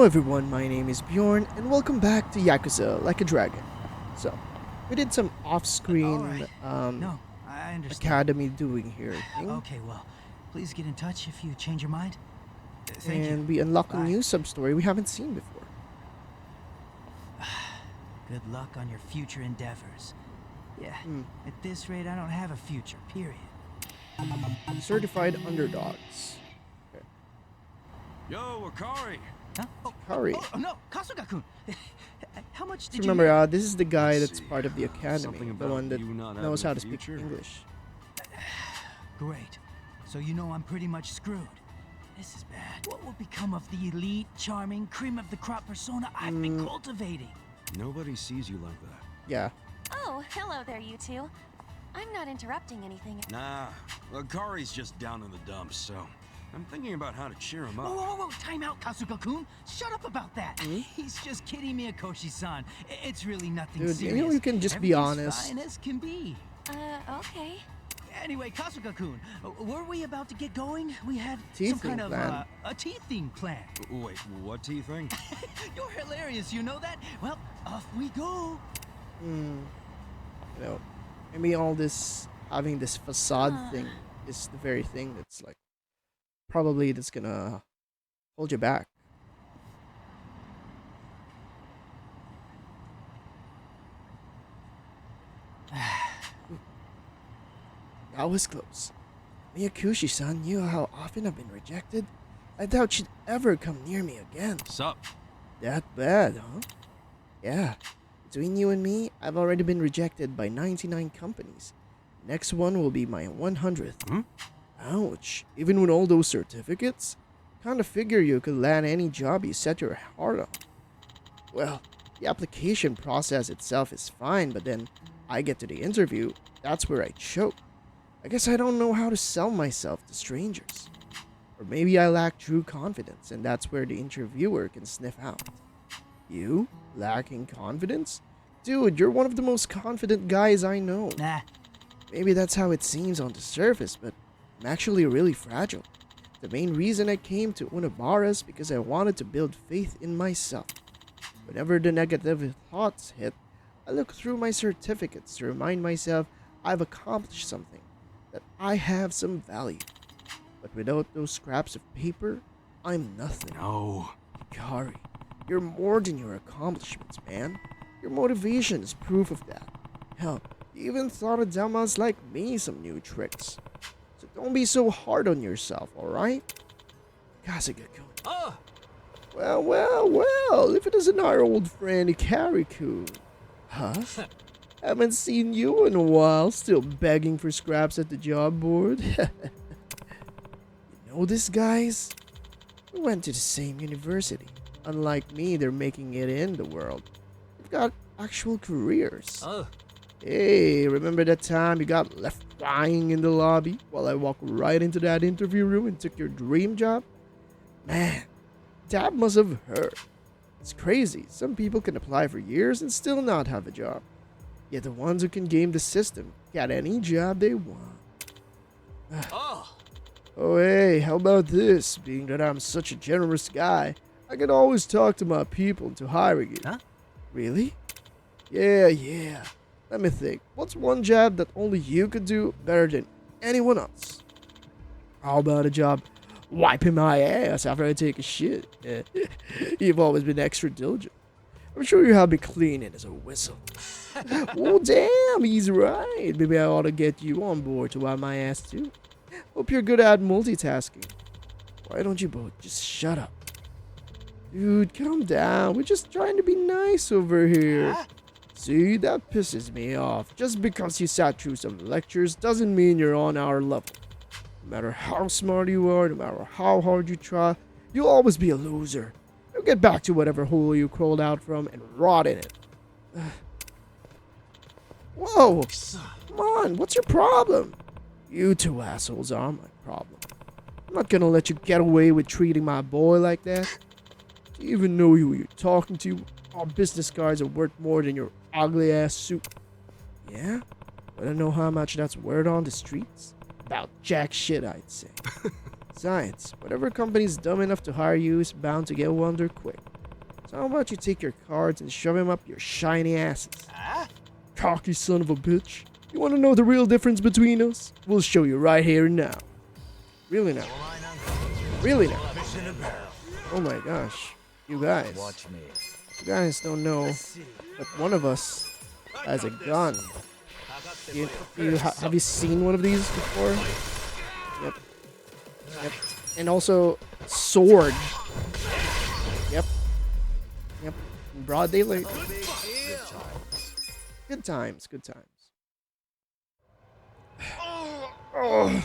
everyone, my name is Bjorn, and welcome back to Yakuza Like a Dragon. So, we did some off-screen Alright. No, I understand. academy doing here thing, Okay, well, please get in touch if you change your mind. Thank you. and we unlock a Bye. new sub-story we haven't seen before. Good luck on your future endeavors. Yeah, at this rate, I don't have a future, period. Certified underdogs. Yo, Akari! Huh? Oh, Hurry. oh, no, Kasuga-kun! How much did Remember, you... this is the guy Let's that's see. part of the academy, Something the about one that you not knows having how a to speak future? English. Great. So you know I'm pretty much screwed. This is bad. What will become of the elite, charming, cream of the crop persona I've been cultivating? Nobody sees you like that. Yeah. Oh, hello there, you two. I'm not interrupting anything. Nah, Akari's just down in the dumps, so I'm thinking about how to cheer him Whoa, up. whoa, whoa, time out, Kasuga-kun! Shut up about that! He's just kidding me, Akoshi-san. It's really nothing Dude, serious. you know you can just be Everything's honest. fine as can be. Okay. Anyway, Kasuga-kun, were we about to get going? We had some Teething kind of, plan. a teething plan. Wait, what do you think? You're hilarious, you know that? Well, off we go. You know, maybe all this, having this facade thing is the very thing that's like, probably that's gonna hold you back. That was close. Miyakushi-san knew how often I've been rejected. I doubt she'd ever come near me again. Sup? That bad, huh? Yeah. Between you and me, I've already been rejected by 99 companies. Next one will be my 100th. Hmm? Ouch. Even with all those certificates? Kinda figure you could land any job you set your heart on. Well, the application process itself is fine, but then I get to the interview, that's where I choke. I guess I don't know how to sell myself to strangers. Or maybe I lack true confidence, and that's where the interviewer can sniff out. You? Lacking confidence? Dude, you're one of the most confident guys I know. Nah, Maybe that's how it seems on the surface, but I'm actually really fragile. The main reason I came to Unabara is because I wanted to build faith in myself. Whenever the negative thoughts hit, I look through my certificates to remind myself I've accomplished something, that I have some value. But without those scraps of paper, I'm nothing. No. Kari, you're more than your accomplishments, man. Your motivation is proof of that. Hell, you even taught a dumbass like me some new tricks. So don't be so hard on yourself, alright? Kasuga-kun. Well, if it isn't our old friend Kari-kun. Huh? Haven't seen you in a while, still begging for scraps at the job board. You know this, guys? We went to the same university. Unlike me, they're making it in the world. They've got actual careers. Hey, remember that time you got left crying in the lobby while I walked right into that interview room and took your dream job? Man, that must have hurt. It's crazy. Some people can apply for years and still not have a job. Yet the ones who can game the system get any job they want. Oh, hey, how about this? Being that I'm such a generous guy, I can always talk to my people into hiring you. Huh? Really? Yeah. Let me think. What's one job that only you could do better than anyone else? How about a job wiping my ass after I take a shit? You've always been extra diligent. I'm sure you have me cleaning as a whistle. Oh, damn, he's right. Maybe I ought to get you on board to wipe my ass too. Hope you're good at multitasking. Why don't you both just shut up? Dude, calm down. We're just trying to be nice over here. See, that pisses me off. Just because you sat through some lectures doesn't mean you're on our level. No matter how smart you are, no matter how hard you try, you'll always be a loser. You'll get back to whatever hole you crawled out from and rot in it. Whoa! Come on, what's your problem? You two assholes are my problem. I'm not gonna let you get away with treating my boy like that. Do you even know who you're talking to? Our business cards are worth more than your ugly ass suit. Yeah? Wanna know how much that's worth on the streets? About jack shit, I'd say. Science. Whatever company's dumb enough to hire you is bound to get wonder quick. So how about you take your cards and shove them up your shiny asses? Cocky son of a bitch. You want to know the real difference between us? We'll show you right here and now. Really now. Really now. Oh my gosh. You guys. Watch me. You guys don't know that one of us has a gun. Have you seen one of these before? Yep. Yep. And also, sword. Yep. Yep. In broad daylight. Good times. Good times. Oh.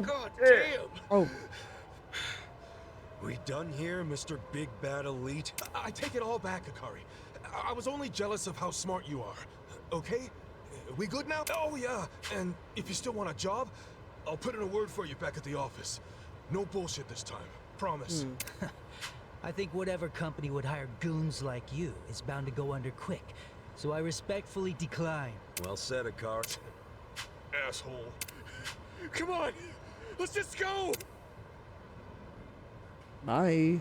God damn. Oh. We done here, Mr. Big Bad Elite? I take it all back, Akari. I was only jealous of how smart you are. Okay? We good now? Oh, yeah. And if you still want a job, I'll put in a word for you back at the office. No bullshit this time. Promise. I think whatever company would hire goons like you is bound to go under quick. So I respectfully decline. Well said, Akari. Asshole. Come on! Let's just go! Bye.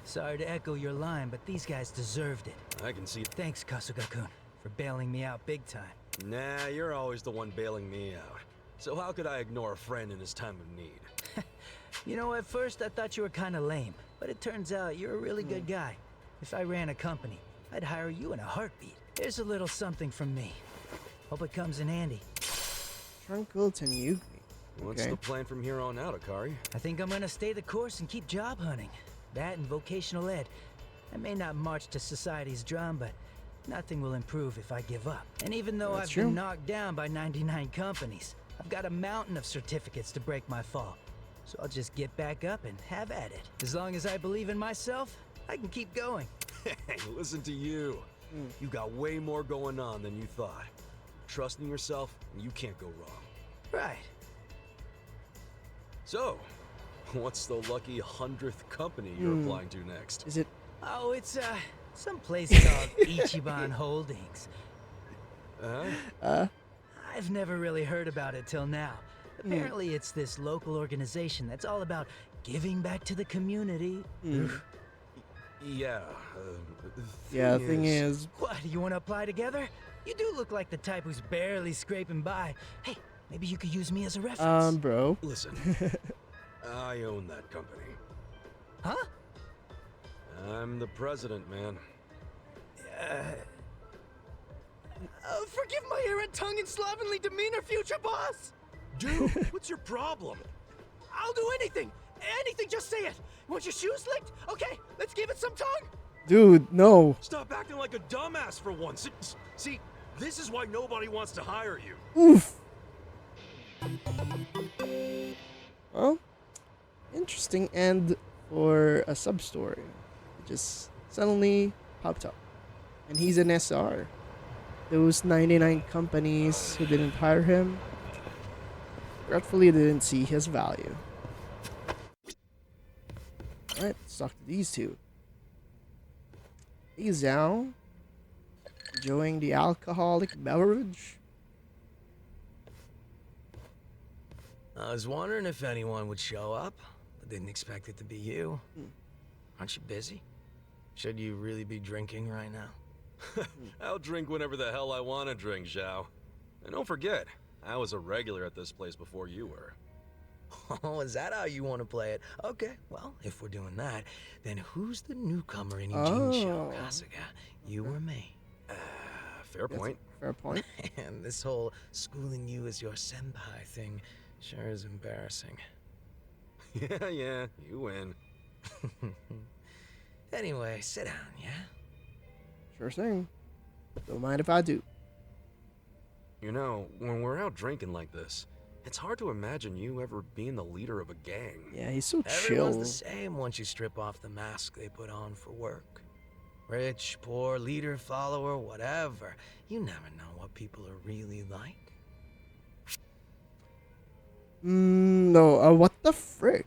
Sorry to echo your line, but these guys deserved it. I can see. Thanks, Kasuga-kun, for bailing me out big time. Nah, you're always the one bailing me out. So how could I ignore a friend in his time of need? You know, at first I thought you were kind of lame, but it turns out you're a really good guy. If I ran a company, I'd hire you in a heartbeat. Here's a little something from me. Hope it comes in handy. Tranquil Tenuki. What's Okay. the plan from here on out, Akari? I think I'm gonna stay the course and keep job hunting. That and vocational ed. I may not march to society's drum, but nothing will improve if I give up. And even though That's I've true. been knocked down by 99 companies, I've got a mountain of certificates to break my fall. So I'll just get back up and have at it. As long as I believe in myself, I can keep going. Hey, listen to you. You got way more going on than you thought. Trust in yourself, and you can't go wrong. Right. So, what's the lucky 100th company you're applying to next? Is it? Oh, it's some place called Ichiban Holdings. I've never really heard about it till now. Apparently it's this local organization that's all about giving back to the community. Yeah. Yeah. The thing is, What, do you want to apply together? You do look like the type who's barely scraping by. Hey, maybe you could use me as a reference. bro. Listen, I own that company. Huh? I'm the president, man. Forgive my errant tongue and slovenly demeanor, future boss! Dude, what's your problem? I'll do anything! Anything, just say it! Want your shoes licked? Okay, let's give it some tongue! Dude, no. Stop acting like a dumbass for once. See, this is why nobody wants to hire you. Oof. Well, interesting end for a sub-story. It just suddenly popped up. And he's an SR. Those 99 companies who didn't hire him regretfully didn't see his value. Alright, let's talk to these two. Hey, Zhao. Enjoying the alcoholic beverage? I was wondering if anyone would show up, but didn't expect it to be you. Aren't you busy? Should you really be drinking right now? I'll drink whenever the hell I want to drink, Zhao. And don't forget, I was a regular at this place before you were. Oh, is that how you want to play it? Okay, well, if we're doing that, then who's the newcomer in Eugene's show, Oh. Kasuga? You or me? Fair point. Fair point. And this whole schooling you as your senpai thing sure is embarrassing. Yeah, you win. Anyway, sit down, yeah? Sure thing. Don't mind if I do. You know, when we're out drinking like this, it's hard to imagine you ever being the leader of a gang. Yeah, he's so Everyone's chill. the same once you strip off the mask they put on for work. Rich, poor, leader, follower, whatever. You never know what people are really like. No, what the frick?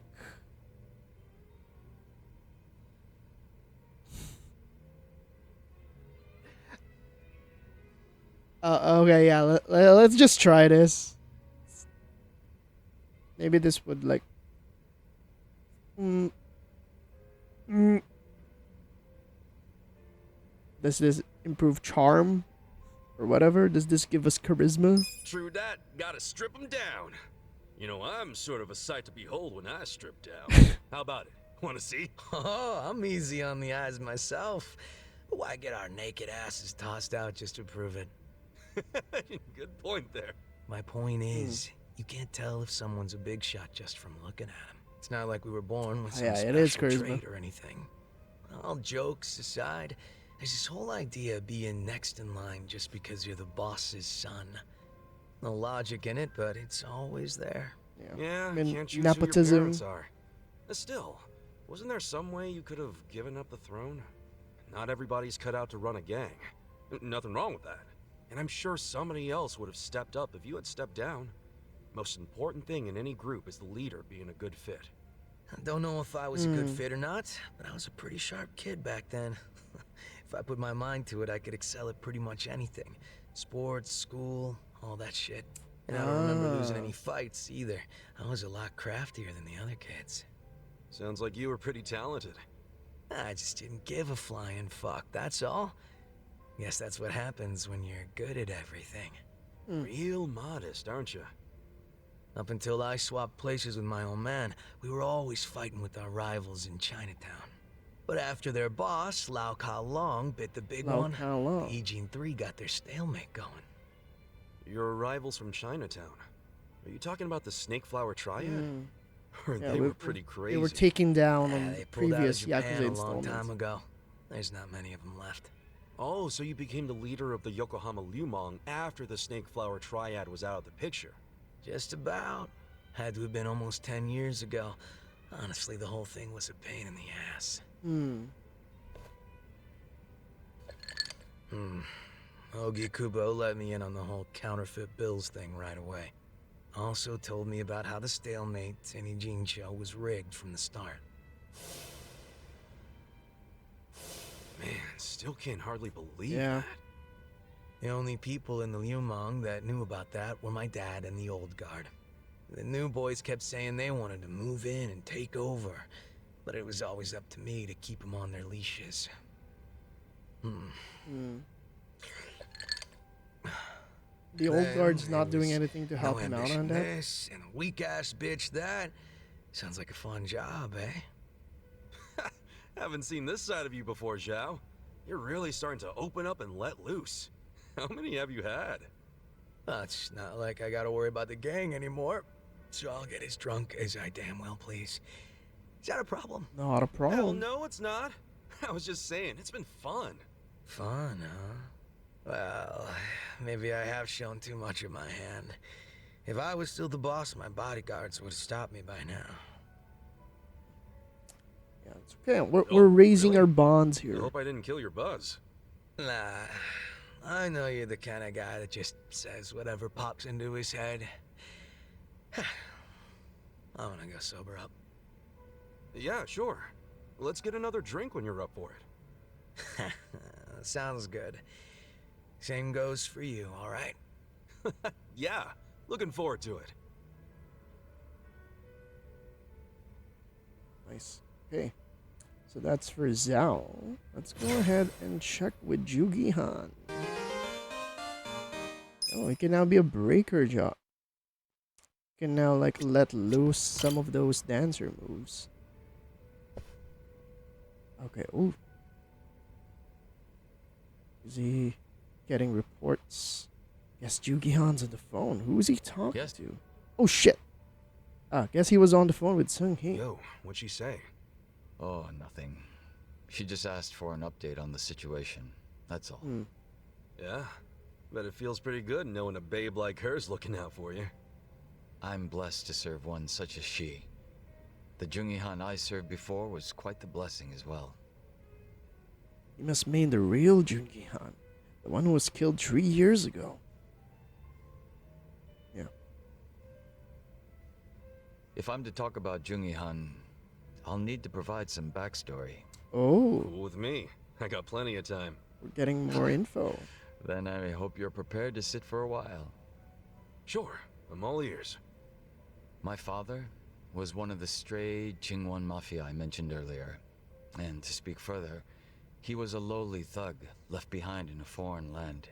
Okay, yeah, let's just try this. Maybe this would like... Does this improve charm or whatever? Does this give us charisma? True that, gotta strip them down. You know, I'm sort of a sight to behold when I strip down. How about it? Wanna see? Oh, I'm easy on the eyes myself. Why get our naked asses tossed out just to prove it? Good point there. My point is, you can't tell if someone's a big shot just from looking at him. It's not like we were born with some Yeah, it is special charisma. trait or anything. All jokes aside, there's this whole idea of being next in line just because you're the boss's son. No logic in it, but it's always there. Yeah, I mean, can't choose who your nepotism. parents are. Still, wasn't there some way you could have given up the throne? Not everybody's cut out to run a gang. Nothing wrong with that. And I'm sure somebody else would have stepped up if you had stepped down. Most important thing in any group is the leader being a good fit. I don't know if I was a good fit or not, but I was a pretty sharp kid back then. If I put my mind to it, I could excel at pretty much anything. Sports, school, all that shit. And I don't remember losing any fights either. I was a lot craftier than the other kids. Sounds like you were pretty talented. I just didn't give a flying fuck, that's all. Guess that's what happens when you're good at everything. Real modest, aren't you? Up until I swapped places with my old man, we were always fighting with our rivals in Chinatown. But after their boss, Lau Ka Long, bit the big Lau one, Ka Long. Ejin 3 got their stalemate going. Your rivals from Chinatown. Are you talking about the Snake Flower Triad? Or Yeah, they were pretty crazy. They were taken down Yeah, on they pulled out of previous Japan Yakuza a long installments. time ago. There's not many of them left. Oh, so you became the leader of the Yokohama Lumong after the Snake Flower Triad was out of the picture. Just about. Had to have been almost 10 years ago. Honestly, the whole thing was a pain in the ass. Ogi Kubo let me in on the whole counterfeit bills thing right away. Also told me about how the stalemate in Ijincho was rigged from the start. Man, still can't hardly believe Yeah. that. The only people in the Lumong that knew about that were my dad and the old guard. The new boys kept saying they wanted to move in and take over, but it was always up to me to keep them on their leashes. The old Then guard's there not doing was anything to help no him out ambition on that. This and a weak ass bitch that. Sounds like a fun job, eh? Haven't seen this side of you before, Zhao. You're really starting to open up and let loose. How many have you had? It's not like I gotta worry about the gang anymore, so I'll get as drunk as I damn well please. Is that a problem? Not a Hell problem. no, it's not. I was just saying, it's been fun. Fun, huh? Well, maybe I have shown too much of my hand. If I was still the boss, my bodyguards would have stopped me by now. Yeah, it's okay. We're Oh, raising really? our bonds I here. hope I didn't kill your buzz. Nah, I know you're the kind of guy that just says whatever pops into his head. I'm gonna go sober up. Yeah, sure. Let's get another drink when you're up for it. Sounds good. Same goes for you, all right? Yeah, looking forward to it. Nice. Okay. So that's for Zhao. Let's go ahead and check with Jugi-han. Oh, he can now be a breaker job. Can now like let loose some of those dancer moves. Okay, ooh. Is he getting reports? Yes, Jugi-han's on the phone. Who is he talking Yes. to? Oh shit. Guess he was on the phone with Sung-hee. Yo, what'd she say? Oh, nothing. She just asked for an update on the situation. That's all. Yeah, bet it feels pretty good knowing a babe like her's looking out for you. I'm blessed to serve one such as she. The Jungi-han I served before was quite the blessing as well. He must mean the real Joon-gi-han. The one who was killed 3 years ago. Yeah. If I'm to talk about Jungi-han, I'll need to provide some backstory. Oh, Cool with me. I got plenty of time. we're getting more info. Then I hope you're prepared to sit for a while. Sure, I'm all ears. My father was one of the stray Qingwan mafia I mentioned earlier. And to speak further, He was a lowly thug, left behind in a foreign land.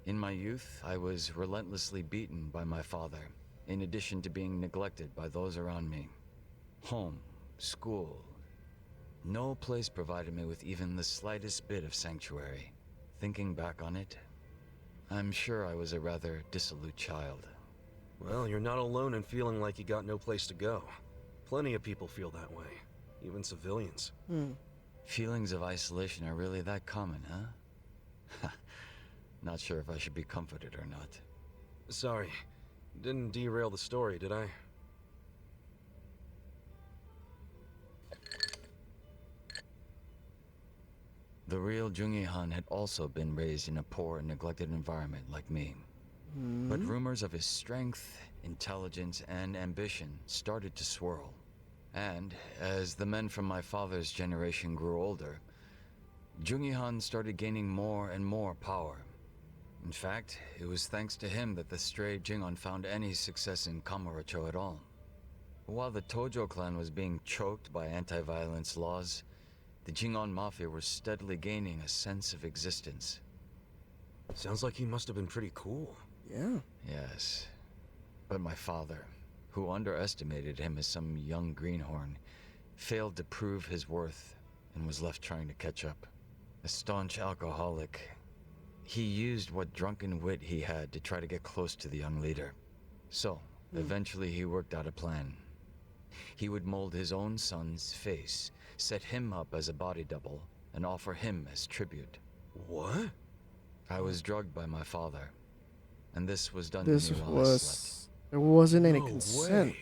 In my youth, I was relentlessly beaten by my father, in addition to being neglected by those around me. Home, school. No place provided me with even the slightest bit of sanctuary. Thinking back on it, I'm sure I was a rather dissolute child. Well, you're not alone in feeling like you got no place to go. Plenty of people feel that way, even civilians. Feelings of isolation are really that common, huh? Not sure if I should be comforted or not. Sorry, didn't derail the story, did I? The real Joon-gi Han had also been raised in a poor and neglected environment like me. But rumors of his strength, intelligence, and ambition started to swirl. And as the men from my father's generation grew older, Joon-gi Han started gaining more and more power. In fact, it was thanks to him that the stray Jingon found any success in Kamurocho at all. While the Tojo clan was being choked by anti-violence laws, the Jingon Mafia were steadily gaining a sense of existence. Sounds like he must have been pretty cool. Yeah. Yes. But my father, who underestimated him as some young greenhorn, failed to prove his worth and was left trying to catch up. A staunch alcoholic, he used what drunken wit he had to try to get close to the young leader. So, eventually he worked out a plan. He would mold his own son's face, set him up as a body double, and offer him as tribute. What? I was drugged by my father, and this was done This to me while I slept. there wasn't any No consent. way.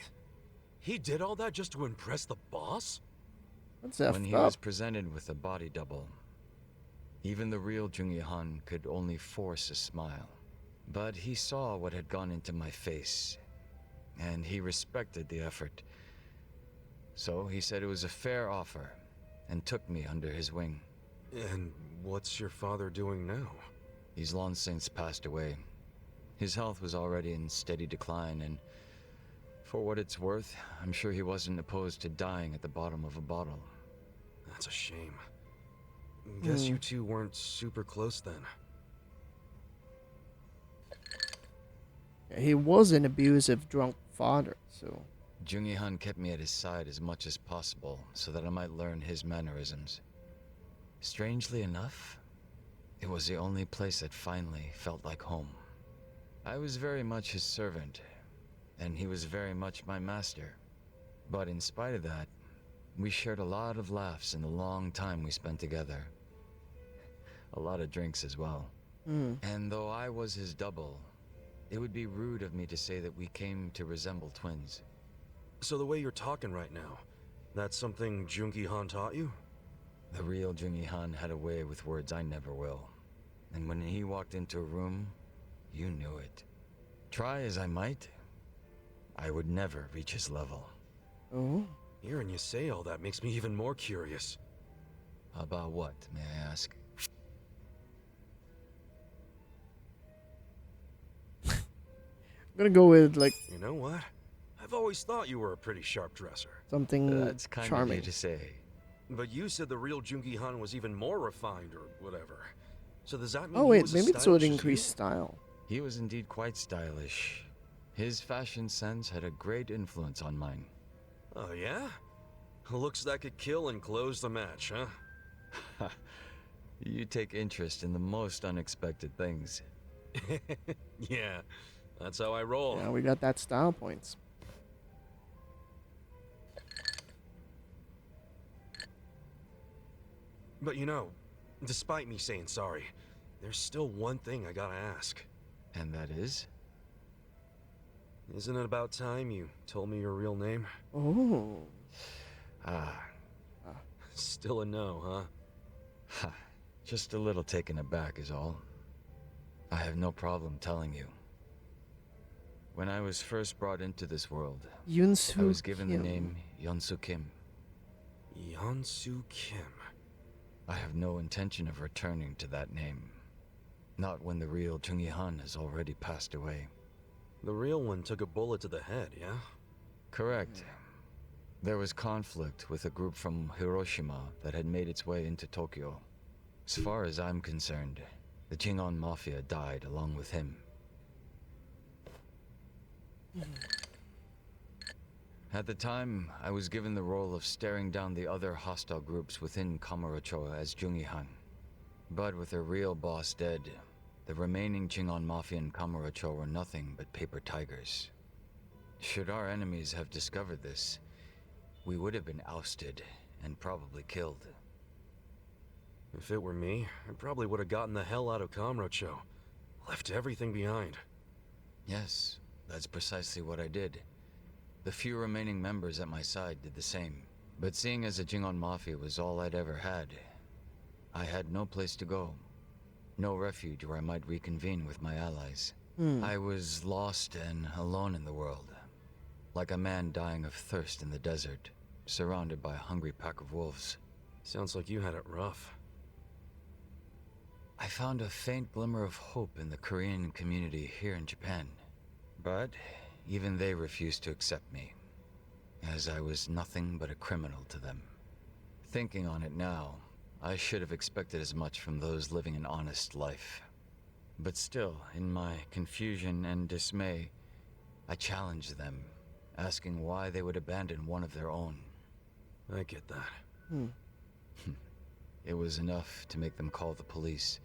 He did all that just to impress the boss? That's When effed he up. was presented with a body double, even the real Joon-gi Han could only force a smile. But he saw what had gone into my face, and he respected the effort. So he said it was a fair offer, and took me under his wing. And what's your father doing now? He's long since passed away. His health was already in steady decline, and for what it's worth, I'm sure he wasn't opposed to dying at the bottom of a bottle. That's a shame. Guess you two weren't super close then. Yeah, he was an abusive drunk father, so Joon-gi Han kept me at his side as much as possible so that I might learn his mannerisms. Strangely enough, it was the only place that finally felt like home. I was very much his servant, and he was very much my master. But in spite of that, we shared a lot of laughs in the long time we spent together. A lot of drinks as well. And though I was his double, it would be rude of me to say that we came to resemble twins. So the way you're talking right now, that's something Joon-gi Han taught you? The real Joon-gi Han had a way with words I never will. And when he walked into a room, you knew it. Try as I might, I would never reach his level. oh, Hearing you say all that makes me even more curious. About what, may I ask? I'm gonna go with like You know what? I've always thought you were a pretty sharp dresser. something That's kind of charming. you to say. But you said the real Joon-gi Han was even more refined or whatever. So does that mean Oh he wait, was maybe as this would stylish as increase you? style. He was indeed quite stylish. His fashion sense had a great influence on mine. Oh yeah? Looks that could kill and close the match, huh? You take interest in the most unexpected things. Yeah, that's how I roll. Yeah, we got that style points. But you know, despite me saying sorry, there's still one thing I gotta ask. And that is? Isn't it about time you told me your real name? Oh, Ah, Still a no, huh? ha. Just a little taken aback is all. I have no problem telling you. When I was first brought into this world, Yunsu I was given the Kim. name Yeonsu Kim. Yeonsu Kim. I have no intention of returning to that name. Not when the real Joon-gi Han has already passed away. The real one took a bullet to the head, yeah? Correct. There was conflict with a group from Hiroshima that had made its way into Tokyo. As far as I'm concerned, the Jingon Mafia died along with him. At the time, I was given the role of staring down the other hostile groups within Kamurocho as Jungi-han. But with their real boss dead, the remaining Jingon Mafia in Kamurocho were nothing but paper tigers. Should our enemies have discovered this, we would have been ousted and probably killed. If it were me, I probably would have gotten the hell out of Kamurocho. Left everything behind. Yes, that's precisely what I did. The few remaining members at my side did the same. But seeing as the Jingon Mafia was all I'd ever had, I had no place to go. No refuge where I might reconvene with my allies. I was lost and alone in the world. Like a man dying of thirst in the desert, surrounded by a hungry pack of wolves. Sounds like you had it rough. I found a faint glimmer of hope in the Korean community here in Japan. But even they refused to accept me, as I was nothing but a criminal to them. Thinking on it now, I should have expected as much from those living an honest life. But still, in my confusion and dismay, I challenged them, asking why they would abandon one of their own. I get that. It was enough to make them call the police.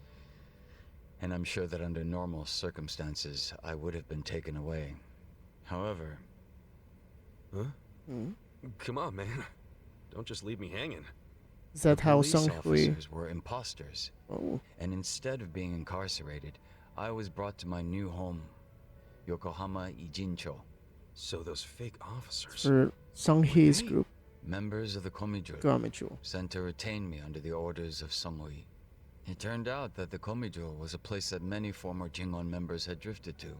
And I'm sure that under normal circumstances, I would have been taken away. However... Huh? Come on, man. Don't just leave me hanging. Is that how police Sung Hui? officers were imposters. Oh, And instead of being incarcerated, I was brought to my new home, Yokohama Ijincho. So those fake officers... for Sung Hee's Hey. group, Members of the Komijo Gamicho. sent to retain me under the orders of Songhui. It turned out that the Komijo was a place that many former Jingon members had drifted to.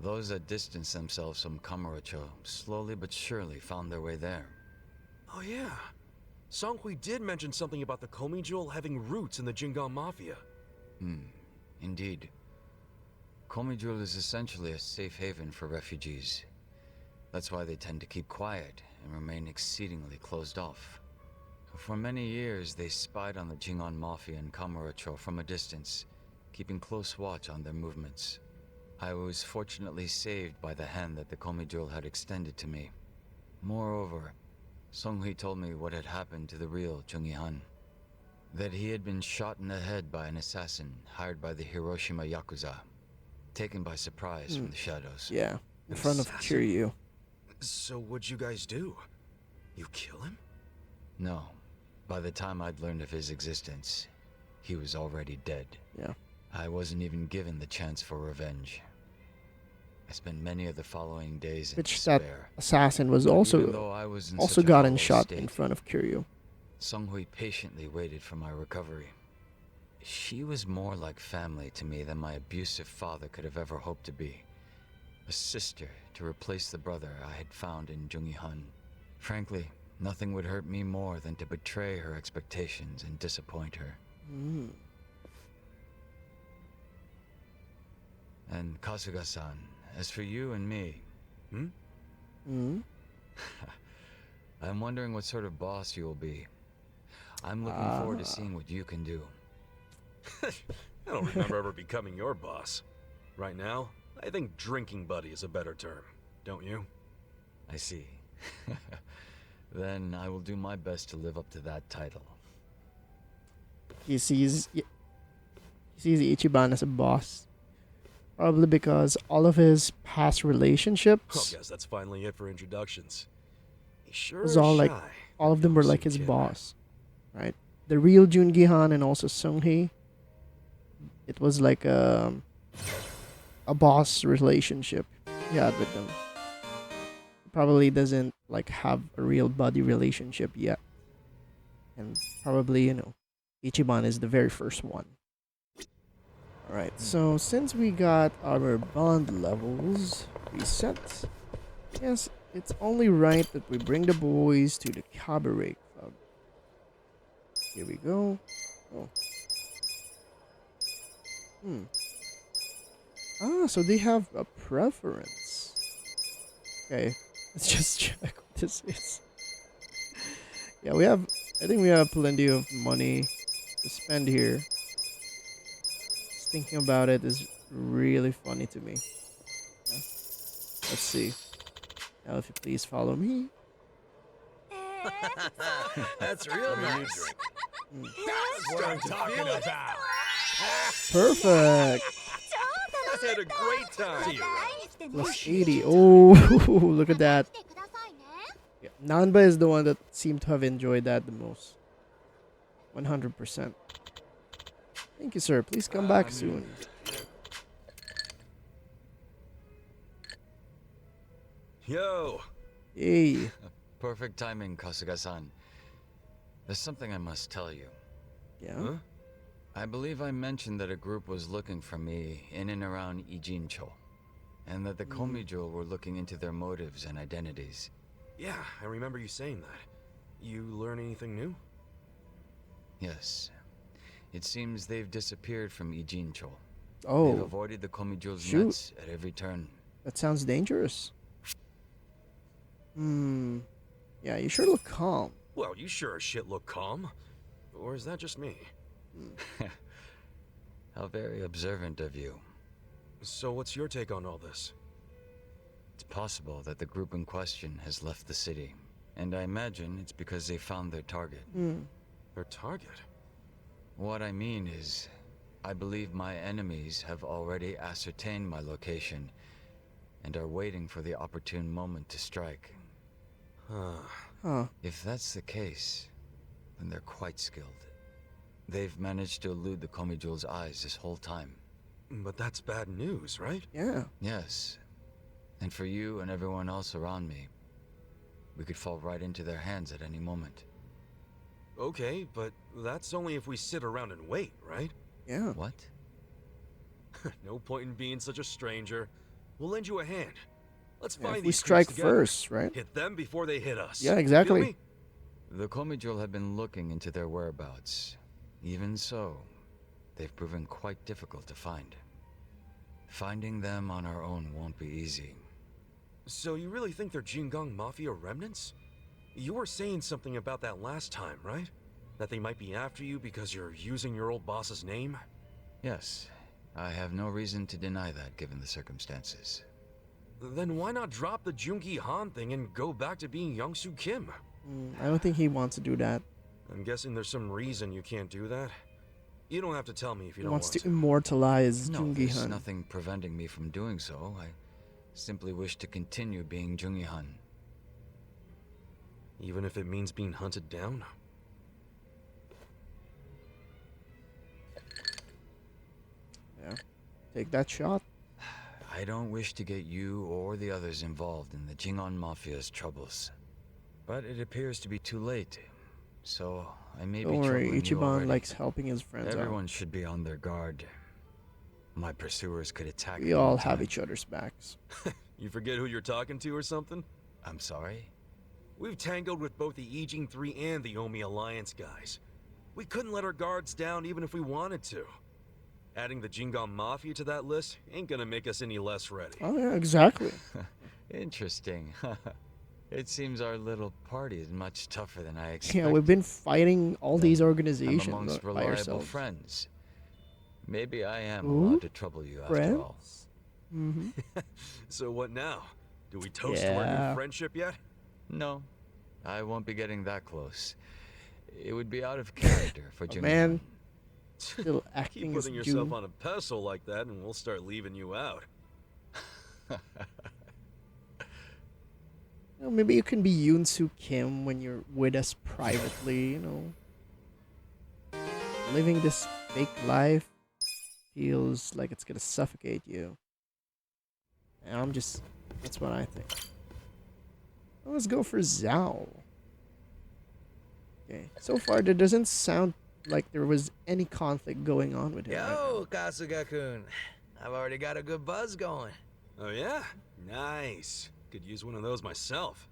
Those that distanced themselves from Kamurocho slowly but surely found their way there. Oh yeah. Songhui did mention something about the Komi having roots in the Jingon Mafia. Indeed. Komijul is essentially a safe haven for refugees. That's why they tend to keep quiet and remain exceedingly closed off. For many years, they spied on the Jingon Mafia in Kamurocho from a distance, keeping close watch on their movements. I was fortunately saved by the hand that the Komijul had extended to me. Moreover, Songhui told me what had happened to the real Jungi-han. That he had been shot in the head by an assassin hired by the Hiroshima Yakuza, taken by surprise from the shadows. Yeah, in front of Assassin. Kiryu. So what'd you guys do? You kill him? No. By the time I'd learned of his existence, he was already dead. Yeah. I wasn't even given the chance for revenge. I spent many of the following days in Which that despair. assassin was Even though I was in also such a gotten hollow shot state, in front of Kiryu. Songhui patiently waited for my recovery. She was more like family to me than my abusive father could have ever hoped to be. A sister to replace the brother I had found in Jungi-han. Frankly, nothing would hurt me more than to betray her expectations and disappoint her. And Kasuga-san, as for you and me, I'm wondering what sort of boss you'll be. I'm looking forward to seeing what you can do. I don't remember ever becoming your boss. Right now, I think drinking buddy is a better term, don't you? I see. Then I will do my best to live up to that title. He sees Ichiban as a boss. Probably because all of his past Oh, relationships guess that's finally it for introductions. He sure was is all like shy. all of them were Some like his kid. boss. Right? The real Joon-gi and also Sung-hee. It was like a boss relationship he had with them. Probably doesn't like have a real buddy relationship yet. And probably, Ichiban is the very first one. Alright, so since we got our bond levels reset, yes, it's only right that we bring the boys to the cabaret club. Here we go. Oh. So they have a preference. Okay, let's just check what this is. Yeah, I think we have plenty of money to spend here. Just thinking about it is really funny to me. Yeah. Let's see. Now, if you please follow me. That's real nice. That's what I'm talking about. Perfect. I had a great time. Plus 80. Oh, look at that. Yeah. Nanba is the one that seemed to have enjoyed that the most. 100%. Thank you, sir. Please come back soon. Yo. Hey. Perfect timing, Kasuga-san. There's something I must tell you. Yeah. Huh? I believe I mentioned that a group was looking for me in and around Ijincho, and that the Komijo were looking into their motives and identities. Yeah, I remember you saying that. You learn anything new? Yes. It seems they've disappeared from Ijincho. They've Oh, avoided the Komijo's Shoot. nets at every turn. that sounds dangerous. Yeah, you sure look calm. Well, you sure as shit look calm. Or is that just me? How very observant of you. So what's your take on all this? It's possible that the group in question has left the city, and I imagine it's because they found their target. Their target? What I mean is, I believe my enemies have already ascertained my location and are waiting for the opportune moment to strike. Huh. If that's the case, then they're quite skilled. They've managed to elude the Komijo's eyes this whole time. But that's bad news, right? Yeah. Yes. And for you and everyone else around me, we could fall right into their hands at any moment. Okay, but that's only if we sit around and wait, right? Yeah. What? No point in being such a stranger. We'll lend you a hand. Let's Yeah, find if we these strike creeps together. first, right? Hit them before they hit us. Yeah, Feel exactly. me? The Komijo have been looking into their whereabouts. Even so, they've proven quite difficult to find. Finding them on our own won't be easy. So you really think they're Jingang Mafia remnants? You were saying something about that last time, right? That they might be after you because you're using your old boss's name? Yes, I have no reason to deny that given the circumstances. Then why not drop the joon-gi Han thing and go back to being Young-Soo Kim? I don't think he wants to do that. I'm guessing there's some reason you can't do that. You don't have to tell me if you He don't wants want to immortalize No, Joon-gi there's Han. nothing preventing me from doing so. I simply wish to continue being Joon-gi Han. Even if it means being hunted down? Yeah. Take that shot. I don't wish to get you or the others involved in the Jingon Mafia's troubles. But it appears to be too late. So I may Don't be worry, troubling you Ichiban already. likes helping his friends Everyone should be on their guard. My pursuers could attack out. at We any all have time. each other's backs. You forget who you're talking to or something? I'm sorry? We've tangled with both the Ijing 3 and the Omi Alliance guys. We couldn't let our guards down even if we wanted to. Adding the Jingon Mafia to that list ain't gonna make us any less ready. Oh yeah, exactly. Interesting. It seems our little party is much tougher than I expected. Yeah, we've been fighting all these I'm organizations amongst by reliable ourselves. friends. Maybe I am Ooh, allowed to trouble you after all. Friends? Mm-hmm. So what now? Do we toast to our Yeah. new friendship yet? No, I won't be getting that close. It would be out of character for Oh, Junior. man. Still Keep acting as putting yourself June. on a pedestal like that and we'll start leaving you out. You know, maybe you can be Yoon-Soo Kim when you're with us privately, you know. Living this fake life feels like it's gonna suffocate you. And that's what I think. Well, let's go for Zhao. Okay, so far there doesn't sound like there was any conflict going on with him. right Yo, Kasuga-kun. I've already got a good buzz going. Oh yeah? Nice. Could use one of those myself.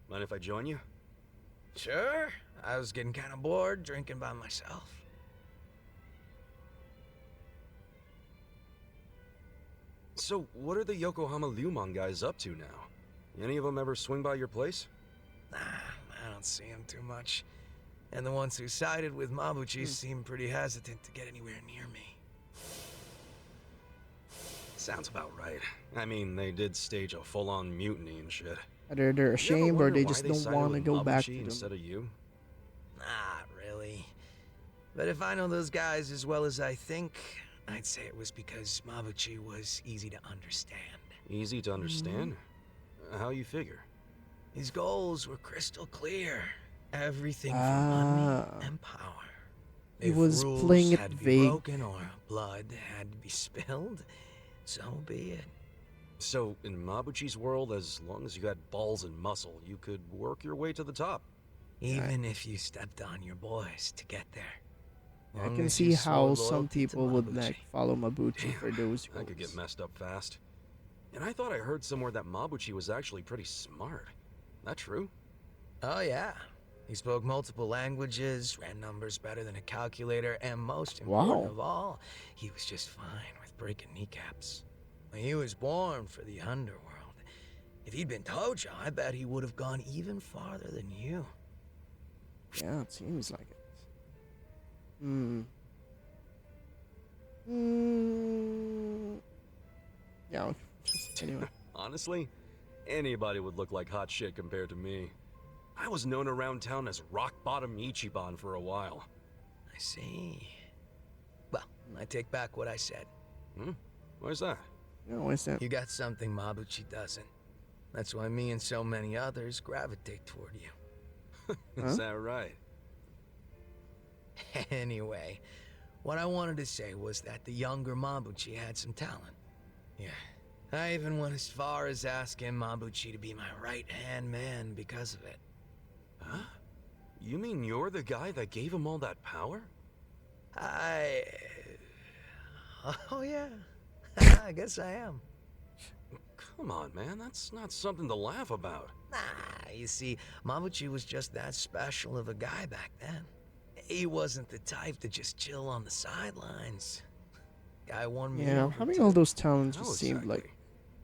Mind if I join you? Sure. I was getting kind of bored drinking by myself. So, what are the Yokohama Liumang guys up to now? Any of them ever swing by your place? Nah, I don't see him too much. And the ones who sided with Mabuchi seemed pretty hesitant to get anywhere near me. Sounds about right. I mean, they did stage a full-on mutiny and shit. Either they're You ever ashamed or wonder they why just don't sided want to with go back Mabuchi to instead them. of you? Not really. But if I know those guys as well as I think, I'd say it was because Mabuchi was easy to understand. Easy to understand? How you figure? His goals were crystal clear. Everything for money and power. He If was rules playing it had to be vague. broken or blood had to be spilled, so be it. So, in Mabuchi's world, as long as you had balls and muscle, you could work your way to the top. Even if you stepped on your boys to get there. I Long can as see you swore how some loyalty to people would like Mabuchi. follow Mabuchi Damn, for those I could get goals. messed up fast. And I thought I heard somewhere that Mabuchi was actually pretty smart. That true? Oh yeah. He spoke multiple languages, ran numbers better than a calculator, and most important Wow. of all, he was just fine with breaking kneecaps. He was born for the underworld. If he'd been Tojo, I bet he would have gone even farther than you. Yeah, it seems like it. Yeah, just anyway. Honestly, anybody would look like hot shit compared to me. I was known around town as rock bottom Ichiban for a while. I see. Well, I take back what I said. Why's that? Yeah, what's that? You got something Mabuchi doesn't. That's why me and so many others gravitate toward you. Is that right? Anyway, what I wanted to say was that the younger Mabuchi had some talent. Yeah. I even went as far as asking Mabuchi to be my right-hand man because of it. Huh? You mean you're the guy that gave him all that power? Oh yeah. I guess I am. Come on, man. That's not something to laugh about. Nah, you see, Mabuchi was just that special of a guy back then. He wasn't the type to just chill on the sidelines. Guy won me Yeah, over having too. all those talents How just seemed exactly? like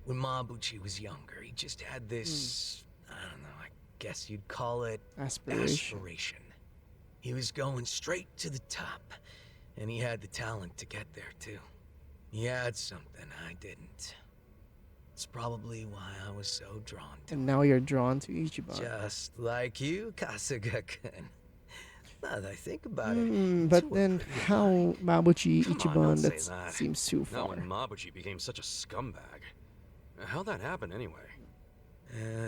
When Mabuchi was younger, he just had this, I don't know, I guess you'd call it aspiration. aspiration. He was going straight to the top, and he had the talent to get there too. He had something I didn't. It's probably why I was so drawn to And him. now you're drawn to Ichiban. Just like you, Kasuga-kun. Now that I think about it, But two are then pretty how alike. Mabuchi Come on, Ichiban, don't say that that. seems too Not far. when Mabuchi became such a scumbag. How'd that happen anyway?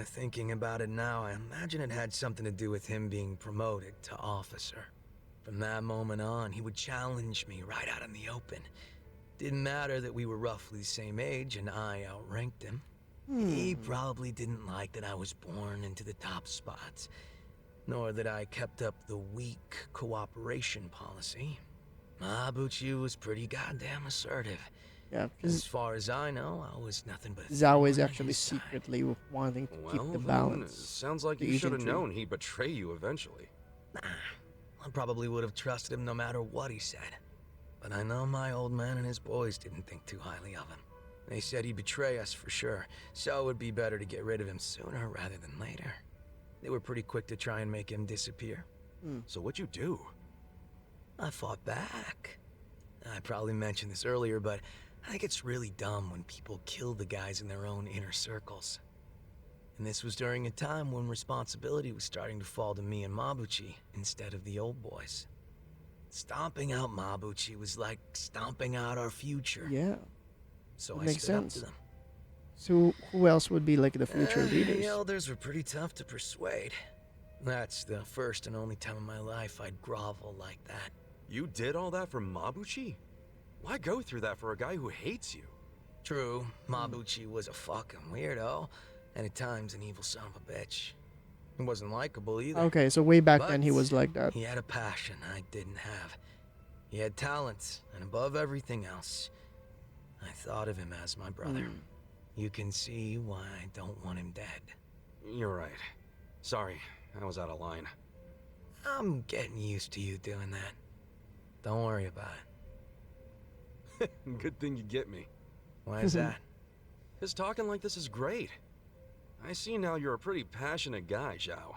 Thinking about it now, I imagine it had something to do with him being promoted to officer. From that moment on, he would challenge me right out in the open. Didn't matter that we were roughly the same age and I outranked him. He probably didn't like that I was born into the top spots, nor that I kept up the weak cooperation policy. Mabuchi was pretty goddamn assertive. Yeah, As because far as I know, I was nothing but a Zhao is thorn in actually his side. secretly wanting to Well, keep the then, balance. sounds like the you should have agent tree. known he'd betray you eventually. Nah, I probably would have trusted him no matter what he said. But I know my old man and his boys didn't think too highly of him. They said he'd betray us for sure, so it would be better to get rid of him sooner rather than later. They were pretty quick to try and make him disappear. So what'd you do? I fought back. I probably mentioned this earlier, but I think it's really dumb when people kill the guys in their own inner circles. And this was during a time when responsibility was starting to fall to me and Mabuchi instead of the old boys. Stomping out Mabuchi was like stomping out our future. Yeah. So That I makes stood sense. up to them. So who else would be like the future The leaders? elders were pretty tough to persuade. That's the first and only time in my life I'd grovel like that. You did all that for Mabuchi? Why go through that for a guy who hates you? True, Mabuchi was a fucking weirdo, and at times an evil son of a bitch. He wasn't likable either. Okay, so way back then he But was like that. He had a passion I didn't have. He had talent, and above everything else, I thought of him as my brother. You can see why I don't want him dead. You're right. Sorry, I was out of line. I'm getting used to you doing that. Don't worry about it. Good thing you get me. Why is that? His talking like this is great. I see now you're a pretty passionate guy, Zhao.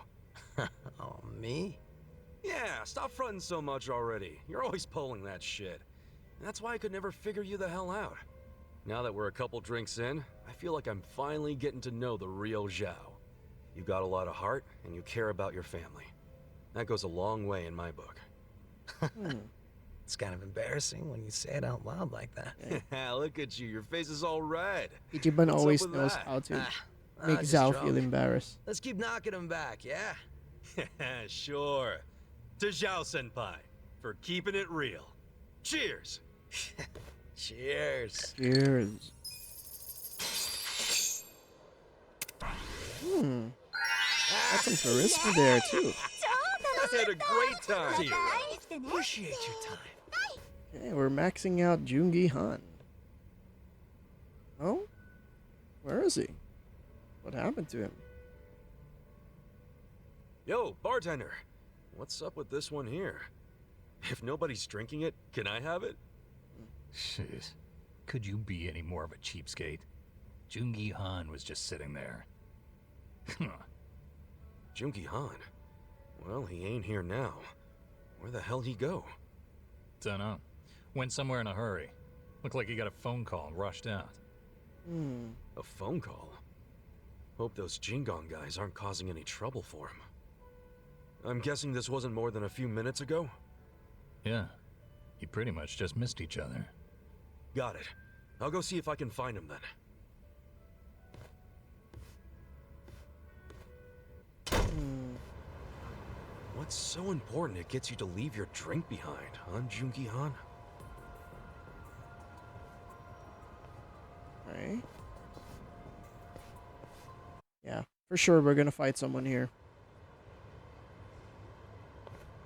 Oh, me? Yeah, stop fronting so much already. You're always pulling that shit. And that's why I could never figure you the hell out. Now that we're a couple drinks in, I feel like I'm finally getting to know the real Zhao. You got a lot of heart, and you care about your family. That goes a long way in my book. It's kind of embarrassing when you say it out loud like that. Yeah, look at you. Your face is all red. Ichiban What's up always with knows that? how to Ah, make just Zhao drunk. feel embarrassed. Let's keep knocking him back, yeah? Sure. To Zhao Senpai, for keeping it real. Cheers! Cheers. Cheers. Got some charisma there too. I had a great time. Appreciate your time. Okay, we're maxing out joon-gi Han. Oh? Where is he? What happened to him? Yo, bartender. What's up with this one here? If nobody's drinking it, can I have it? Jeez. Could you be any more of a cheapskate? Joon-gi Han was just sitting there. Joon-gi Han? Well, he ain't here now. Where the hell'd he go? Dunno. Went somewhere in a hurry. Looked like he got a phone call and rushed out. A phone call? Hope those Jingong guys aren't causing any trouble for him. I'm guessing this wasn't more than a few minutes ago? Yeah. You pretty much just missed each other. Got it. I'll go see if I can find him then. What's so important it gets you to leave your drink behind, huh, Joon-gi Han? Right. Yeah, for sure we're gonna fight someone here.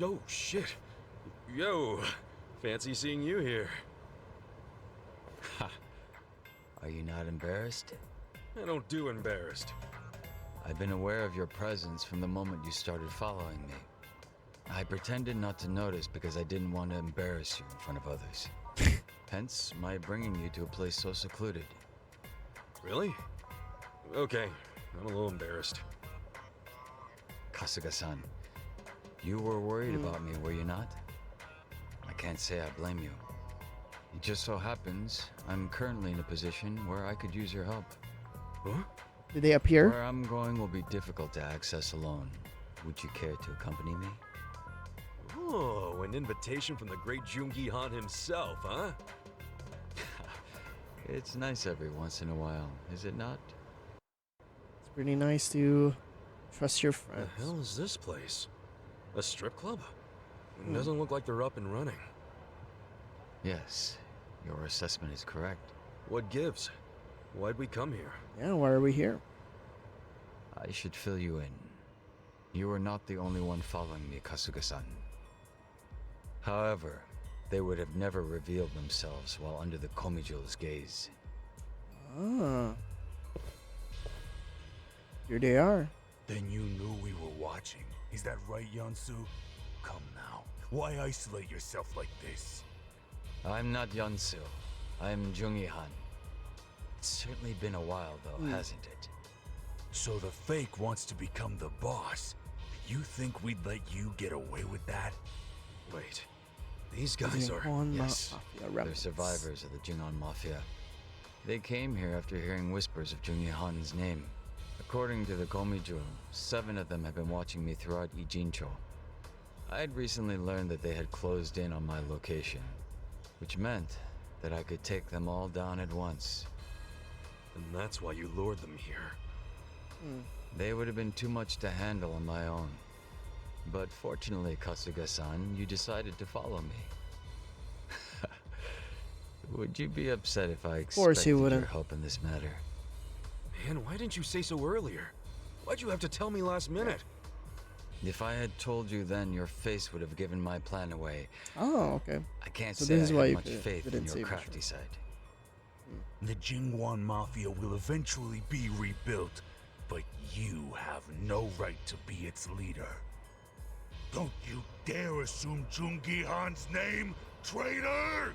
Oh, shit. Yo, fancy seeing you here. Ha! Are you not embarrassed? I don't do embarrassed. I've been aware of your presence from the moment you started following me. I pretended not to notice because I didn't want to embarrass you in front of others. Hence, my bringing you to a place so secluded. Really? Okay, I'm a little embarrassed. Kasuga-san, you were worried about me, were you not? I can't say I blame you. It just so happens I'm currently in a position where I could use your help. Huh? Did they appear? Where I'm going will be difficult to access alone. Would you care to accompany me? Oh, an invitation from the great Joon-gi Han himself, huh? It's nice every once in a while, is it not? It's pretty nice to trust your The friends. hell is this place? A strip club? It doesn't look like they're up and running. Yes, your assessment is correct. What gives? Why'd we come here? Yeah, why are we here? I should fill you in. You are not the only one following me, Kasuga-san. However, they would have never revealed themselves while under the Komijo's gaze. Ah. Here they are. Then you knew we were watching. Is that right, Yansu? Come now. Why isolate yourself like this? I'm not Yansu. I'm Joon-gi Han. It's certainly been a while, though, hasn't it? So the fake wants to become the boss. You think we'd let you get away with that? Wait, these guys are... Yes, they're remnants. survivors of the Jingon Mafia. They came here after hearing whispers of Joon-gi Han's name. According to the Komijo, 7 of them have been watching me throughout Ijincho. I had recently learned that they had closed in on my location, which meant that I could take them all down at once. And that's why you lured them here. They would have been too much to handle on my own. But fortunately, Kasuga-san, you decided to follow me. Would you be upset if I course he expected your wouldn't. help in this matter? Man, why didn't you say so earlier? Why'd you have to tell me last minute? If I had told you then, your face would have given my plan away. Oh, okay. I can't So say this is I why have you much faith in didn't your say for crafty sure. side. The Jingwan Mafia will eventually be rebuilt, but you have no right to be its leader. Don't you dare assume Joon-gi Han's name, traitor!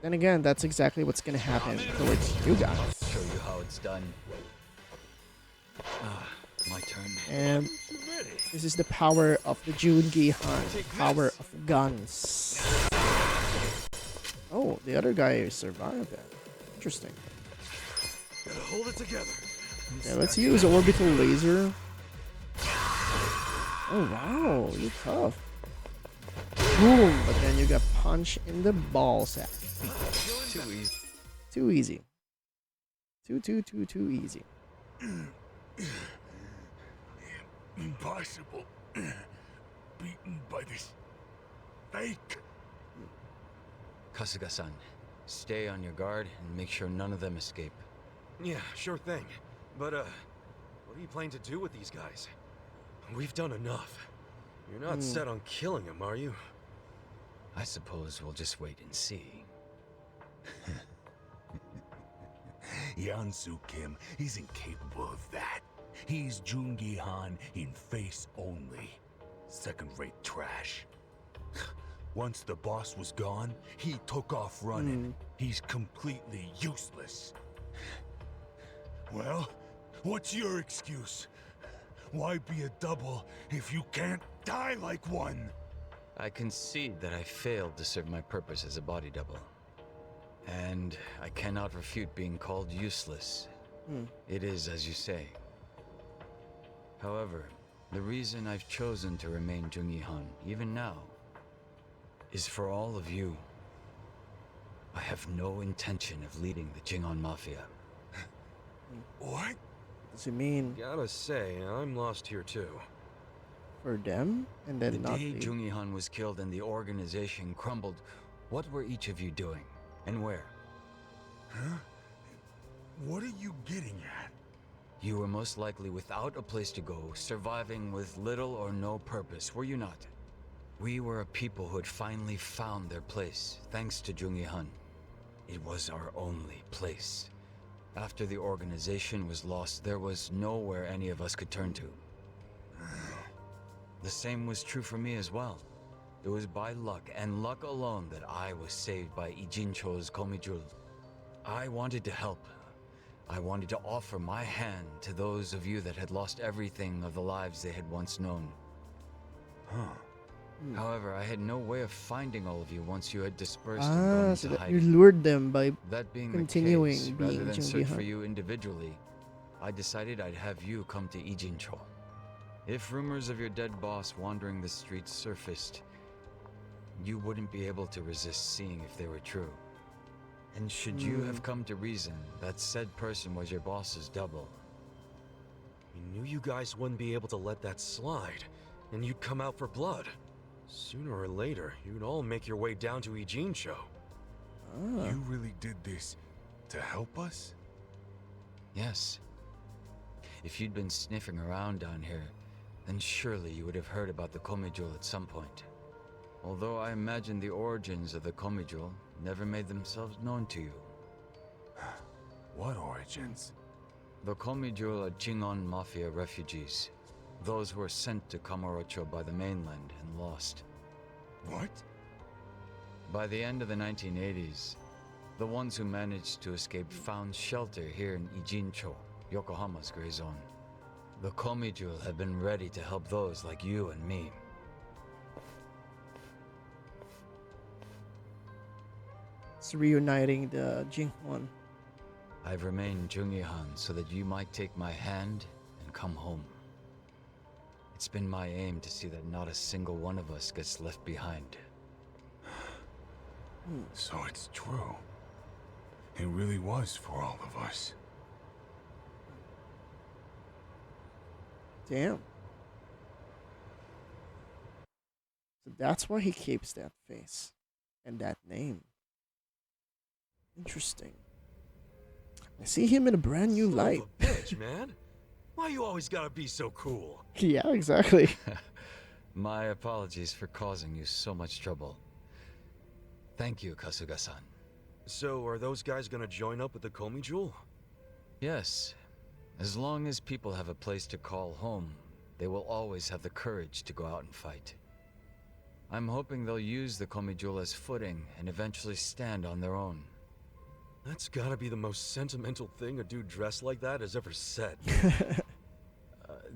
Then again, that's exactly what's gonna happen towards you guys. Show you how it's done. My turn. And this is the power of the joon-gi Han, power of guns. Oh, the other guy survived that. Interesting. Gotta hold it together. Yeah, let's use orbital laser. Oh wow, you're tough. Boom, but then you got punched in the ball sack. Too easy. Too easy. Too easy. Impossible. Beaten by this fake. Kasuga-san, stay on your guard and make sure none of them escape. Yeah, sure thing. But, what do you plan to do with these guys? We've done enough. You're not set on killing them, are you? I suppose we'll just wait and see. Yansu Kim isn't capable of that. He's joon-gi Han in face only. Second-rate trash. Once the boss was gone, he took off running. He's completely useless. Well, what's your excuse? Why be a double if you can't die like one? I concede that I failed to serve my purpose as a body double. And I cannot refute being called useless. It is as you say. However, the reason I've chosen to remain joon-gi Han, even now, is for all of you. I have no intention of leading the Jingon Mafia. What? Does it mean Gotta say, I'm lost here too. for them and then The not day the... joon-gi Han was killed and the organization crumbled, what were each of you doing? And where? Huh? What are you getting at? You were most likely without a place to go, surviving with little or no purpose, were you not? We were a people who had finally found their place, thanks to joon-gi Han. It was our only place. After the organization was lost, there was nowhere any of us could turn to. The same was true for me as well. It was by luck, and luck alone, that I was saved by Ijincho's Komijul. I wanted to help. I wanted to offer my hand to those of you that had lost everything of the lives they had once known. However, I had no way of finding all of you once you had dispersed and gone so into that you hiding. lured them by That being continuing the case, being rather than joon-gi search Han. for you individually, I decided I'd have you come to Ijincho. If rumors of your dead boss wandering the streets surfaced, you wouldn't be able to resist seeing if they were true. And should you have come to reason that said person was your boss's double, We knew you guys wouldn't be able to let that slide, and you'd come out for blood. Sooner or later, you'd all make your way down to Ijincho. You really did this to help us? yes. If you'd been sniffing around down here, then surely you would have heard about the Komijul at some point. Although I imagine the origins of the Komijul never made themselves known to you. What origins? The Komijul are Jingon Mafia refugees. Those who were sent to Kamurocho by the mainland and lost. What? By the end of the 1980s, the ones who managed to escape found shelter here in Ijincho, Yokohama's gray zone. The Komijul have been ready to help those like you and me. It's reuniting the Jinghwan. I've remained joon-gi Han so that you might take my hand and come home. It's been my aim to see that not a single one of us gets left behind. So it's true. It really was for all of us. Damn. So that's why he keeps that face and that name. Interesting. I see him in a brand new Son of light. a bitch, man. Why you always gotta be so cool? Yeah, exactly. My apologies for causing you so much trouble. Thank you, Kasuga-san. So, are those guys gonna join up with the Komijul? Yes, as long as people have a place to call home, they will always have the courage to go out and fight. I'm hoping they'll use the Komijul as footing and eventually stand on their own. That's gotta be the most sentimental thing a dude dressed like that has ever said.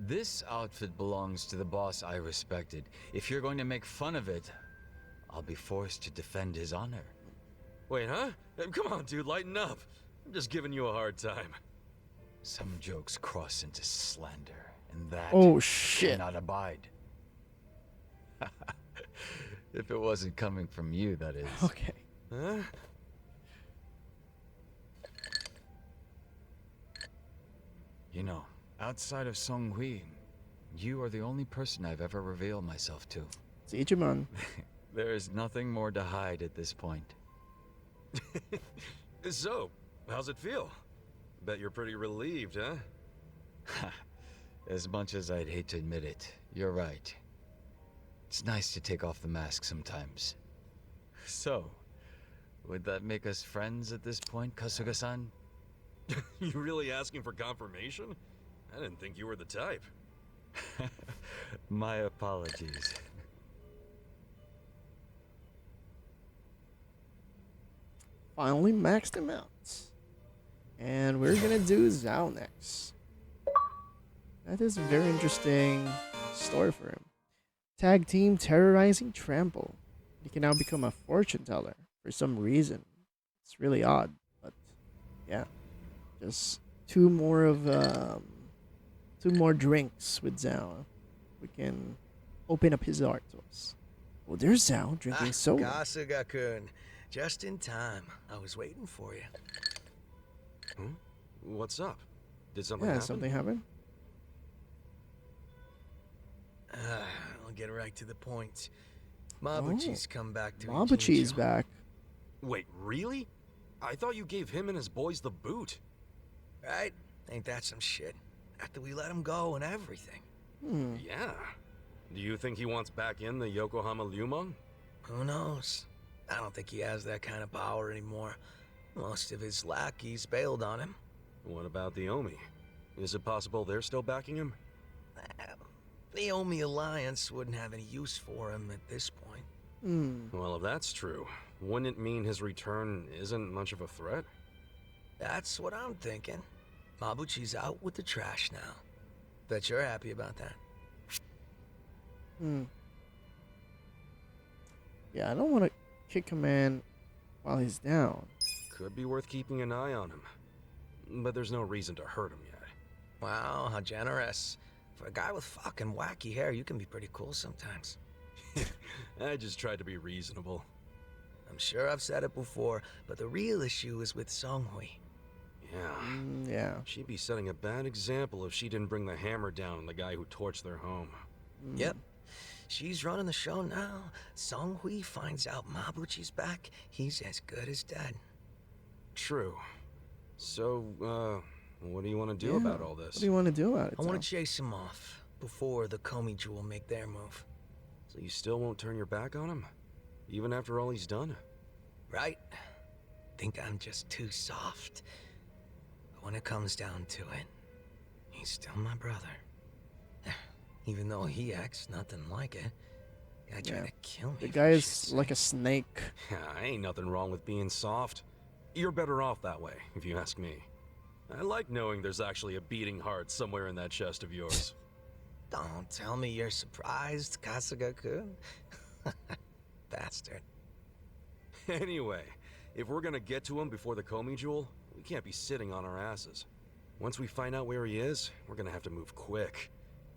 This outfit belongs to the boss I respected. If you're going to make fun of it, I'll be forced to defend his honor. Wait, huh? Come on, dude, lighten up. I'm just giving you a hard time. Some jokes cross into slander, and that Oh shit. cannot abide. If it wasn't coming from you, that is. Okay. Huh? You know, outside of Song Hui, you are the only person I've ever revealed myself to. It's Ichiban. There is nothing more to hide at this point. So, how's it feel? Bet you're pretty relieved, huh? As much as I'd hate to admit it, you're right. It's nice to take off the mask sometimes. So, would that make us friends at this point, Kasuga-san? You really asking for confirmation? I didn't think you were the type. My apologies. Finally maxed him out. And we're gonna do Zhao next. That is a very interesting story for him. Tag team terrorizing Trample. He can now become a fortune teller for some reason. It's really odd, but yeah. Just two more drinks with Zhao. We can open up his heart to us. Well, there's Zhao drinking soda. Kasuga-kun. Just in time. I was waiting for you. Hmm? What's up? Did something Yeah, happen? something happened. I'll get right to the point. Mabuchi's come back to Mabuchi's Ichinjo. back. Wait, really? I thought you gave him and his boys the boot. Right? Ain't that some shit? After we let him go and everything. Yeah. Do you think he wants back in the Yokohama Lumon? Who knows? I don't think he has that kind of power anymore. Most of his lackeys bailed on him. What about the Omi? Is it possible they're still backing him? The Omi Alliance wouldn't have any use for him at this point. Well, if that's true, wouldn't it mean his return isn't much of a threat? That's what I'm thinking. Mabuchi's out with the trash now. Bet you're happy about that. Yeah, I don't want to kick a man while he's down. Could be worth keeping an eye on him. But there's no reason to hurt him yet. Wow, how generous. For a guy with fucking wacky hair, you can be pretty cool sometimes. I just tried to be reasonable. I'm sure I've said it before, but the real issue is with Songhui. Yeah. Yeah. She'd be setting a bad example if she didn't bring the hammer down on the guy who torched their home. Yep. She's running the show now. Songhui finds out Mabuchi's back, he's as good as dead. True. So, what do you want to do about all this? What do you want to do about it? I want Zhao? to chase him off before the Komi Jewel make their move. So you still won't turn your back on him? Even after all he's done? Right? Think I'm just too soft. But when it comes down to it, he's still my brother. Even though he acts nothing like it. Guy tried to kill me. The for guy is shit's like a sake. snake. Ain't nothing wrong with being soft. You're better off that way, if you ask me. I like knowing there's actually a beating heart somewhere in that chest of yours. Don't tell me you're surprised, Kasuga-kun. Bastard. Anyway, if we're gonna get to him before the Komi Jewel, we can't be sitting on our asses. Once we find out where he is, we're gonna have to move quick.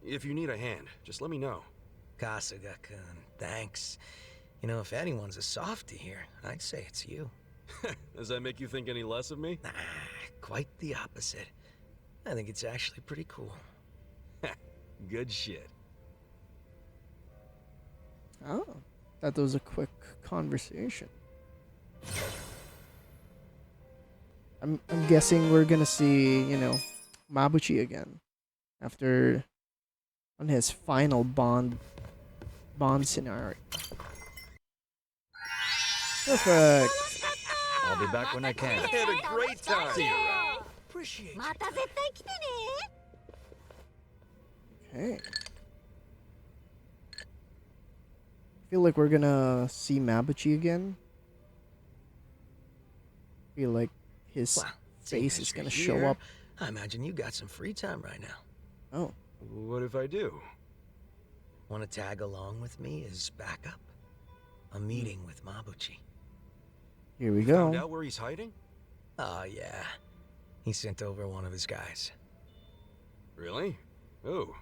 If you need a hand, just let me know. Kasuga-kun, thanks. You know, if anyone's a softie here, I'd say it's you. Does that make you think any less of me? Nah, quite the opposite. I think it's actually pretty cool. Good shit. Oh, that was a quick conversation. I'm guessing we're gonna see, you know, Mabuchi again after on his final bond scenario. Perfect. I'll be back when I can. I had a great time. See you around. Appreciate you. また絶対来てね Okay. Feel like we're gonna see Mabuchi again. Feel like his Well, seeing face as is you're gonna show here, up. I imagine you got some free time right now. Oh, What if I do? Want to tag along with me as backup? A meeting with Mabuchi. Here we Found go. out where he's hiding? Oh, yeah. He sent over one of his guys. Really? Who?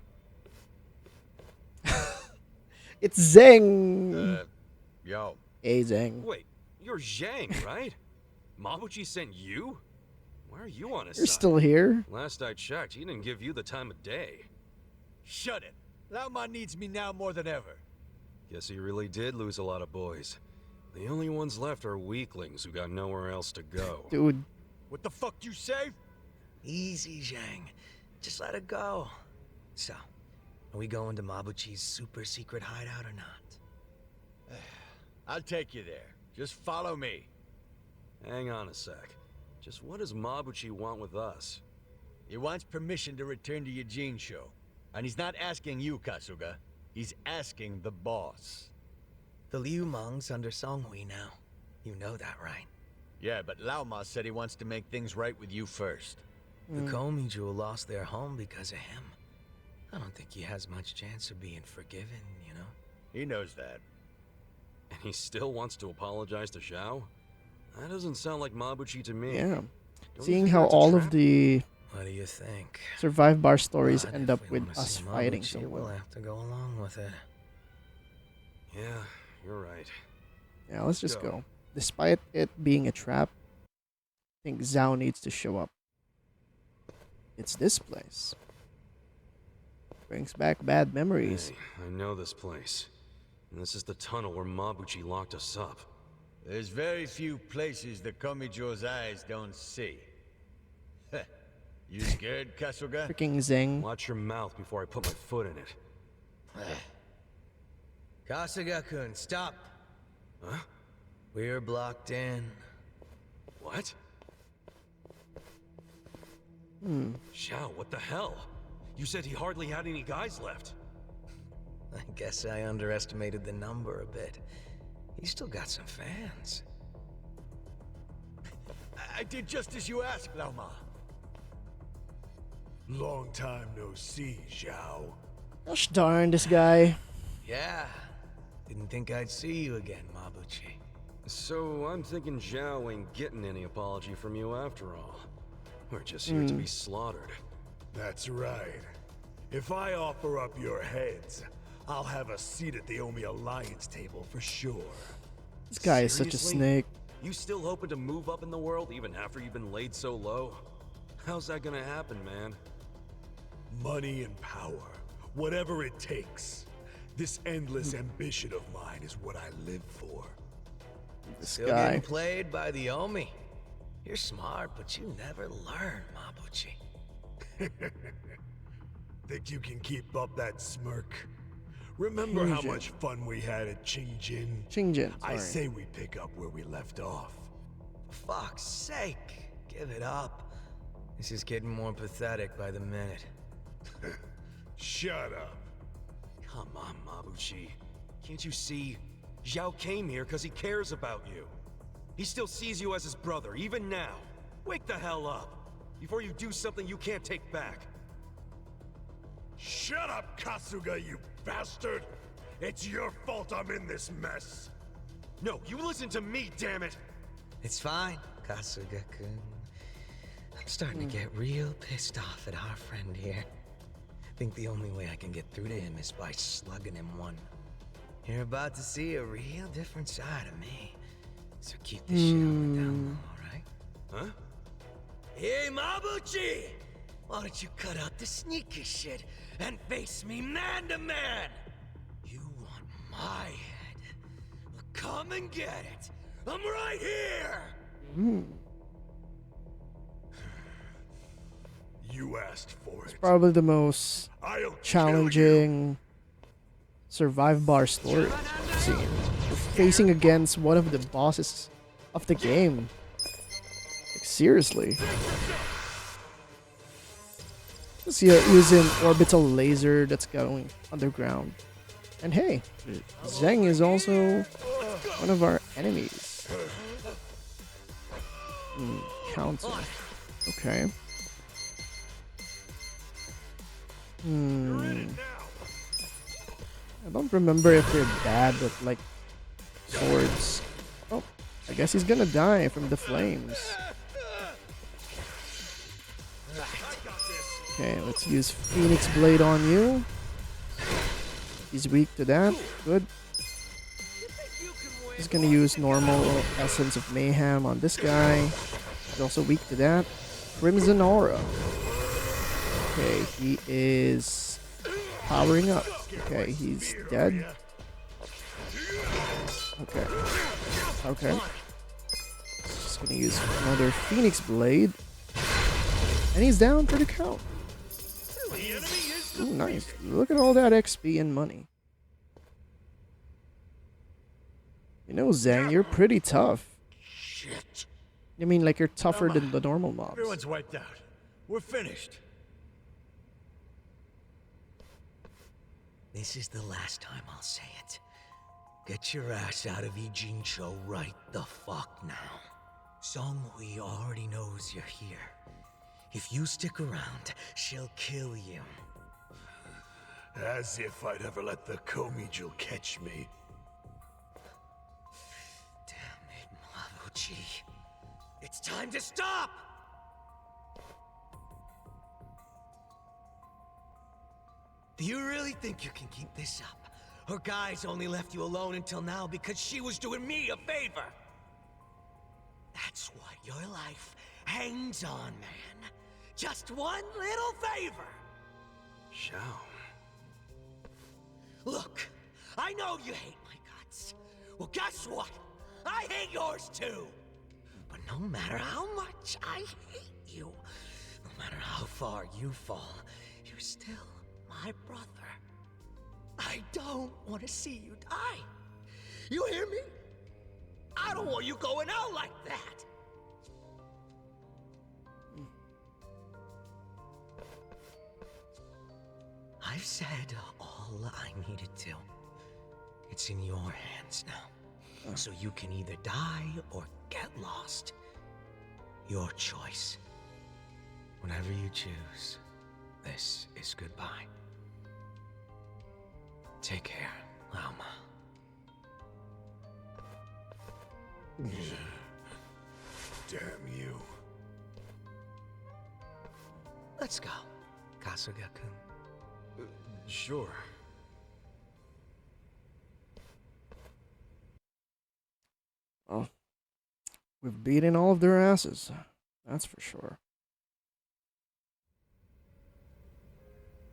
It's Zeng. Yo. Hey, Zeng. Wait, you're Zhang, right? Mabuchi sent you? Why are you on his You're side? still here? Last I checked, he didn't give you the time of day. Shut it. Laoma needs me now more than ever. Guess he really did lose a lot of boys. The only ones left are weaklings who got nowhere else to go. Dude. What the fuck you say? Easy, Zhang. Just let it go. So, are we going to Mabuchi's super secret hideout or not? I'll take you there. Just follow me. Hang on a sec. Just what does Mabuchi want with us? He wants permission to return to Eugene show. And he's not asking you, Kasuga. He's asking the boss. The Liu Meng's under Songhui now. You know that, right? Yeah, but Laoma said he wants to make things right with you first. The Komiju lost their home because of him. I don't think he has much chance of being forgiven, you know? He knows that. And he still wants to apologize to Zhao? That doesn't sound like Mabuchi to me. Yeah. Don't you Seeing think how that's a all of trap? the What do you think? survive bar stories But end if up we with wanna us see fighting Mabuchi, someone. we'll have to go along with it. Yeah, you're right. Yeah, let's just Go. go. Despite it being a trap, I think Zhao needs to show up. It's this place. Brings back bad memories. Hey, I know this place. And this is the tunnel where Mabuchi locked us up. There's very few places the Komijo's eyes don't see. You scared, Kasuga? Freaking Zeng. Watch your mouth before I put my foot in it. Kasuga-kun, stop. Huh? We're blocked in. What? Hmm. Zhao, what the hell? You said he hardly had any guys left. I guess I underestimated the number a bit. He's still got some fans. I did just as you asked, Laoma. Long time no see, Zhao. Gosh darn, this guy. Yeah. Didn't think I'd see you again, Mabuchi. So I'm thinking Zhao ain't getting any apology from you after all. We're just here to be slaughtered. That's right. If I offer up your heads, I'll have a seat at the Omi Alliance table for sure. This guy is such a Seriously? snake. You still hoping to move up in the world even after you've been laid so low? How's that gonna happen, man? Money and power, whatever it takes. This endless ambition of mine is what I live for. This Still guy. getting played by the Omi. You're smart, but you never learn, Mabuchi. Think you can keep up that smirk? Remember how Qingjin. much fun we had at Qingjin? Qingjin, I sorry. say we pick up where we left off. For fuck's sake, give it up. This is getting more pathetic by the minute. Shut up. Come on, Mabuchi. Can't you see? Zhao came here because he cares about you. He still sees you as his brother, even now. Wake the hell up, before you do something you can't take back. Shut up, Kasuga, you bastard! It's your fault I'm in this mess. No, you listen to me, damn it! It's fine, Kasuga-kun. I'm starting to get real pissed off at our friend here. I think the only way I can get through to him is by slugging him one. You're about to see a real different side of me. So keep this shit on the down low, alright? Huh? Hey, Mabuchi! Why don't you cut out the sneaky shit and face me man to man? You want my head? Well, come and get it. I'm right here! You asked for it. Probably the most I'll kill you. challenging survive bar story I've seen. We're facing against one of the bosses of the game. Like, seriously. Let's see, using orbital laser that's going underground. And hey, Zeng is also one of our enemies. Counter. Okay. I don't remember if they're bad at like swords. Oh, I guess he's gonna die from the flames. Okay, let's use Phoenix Blade on you. He's weak to that. Good. Just gonna use normal Essence of Mayhem on this guy. He's also weak to that. Crimson Aura. Okay, he is powering up. Okay, he's dead. Okay. Okay. Just gonna use another Phoenix Blade. And he's down for the count. Ooh, nice. Look at all that XP and money. You know, Zhang, you're pretty tough. Shit. I mean, like, you're tougher than the normal mobs. Everyone's wiped out. We're finished. This is the last time I'll say it. Get your ass out of Ijincho right the fuck now. Songhui already knows you're here. If you stick around, she'll kill you. As if I'd ever let the Komijul catch me. Damn it, Mabuchi. It's time to stop! Do you really think you can keep this up? Her guys only left you alone until now because she was doing me a favor. That's what your life hangs on, man. Just one little favor. Zhao. Look, I know you hate my guts. Well, guess what? I hate yours too. But no matter how much I hate you, no matter how far you fall, you're still my brother. I don't want to see you die. You hear me? I don't want you going out like that. I've said all I needed to. It's in your hands now. So you can either die or get lost. Your choice. Whatever you choose, this is goodbye. Take care, Alma. Damn you. Let's go, Kasuga-kun. Sure. Well, we've beaten all of their asses. That's for sure.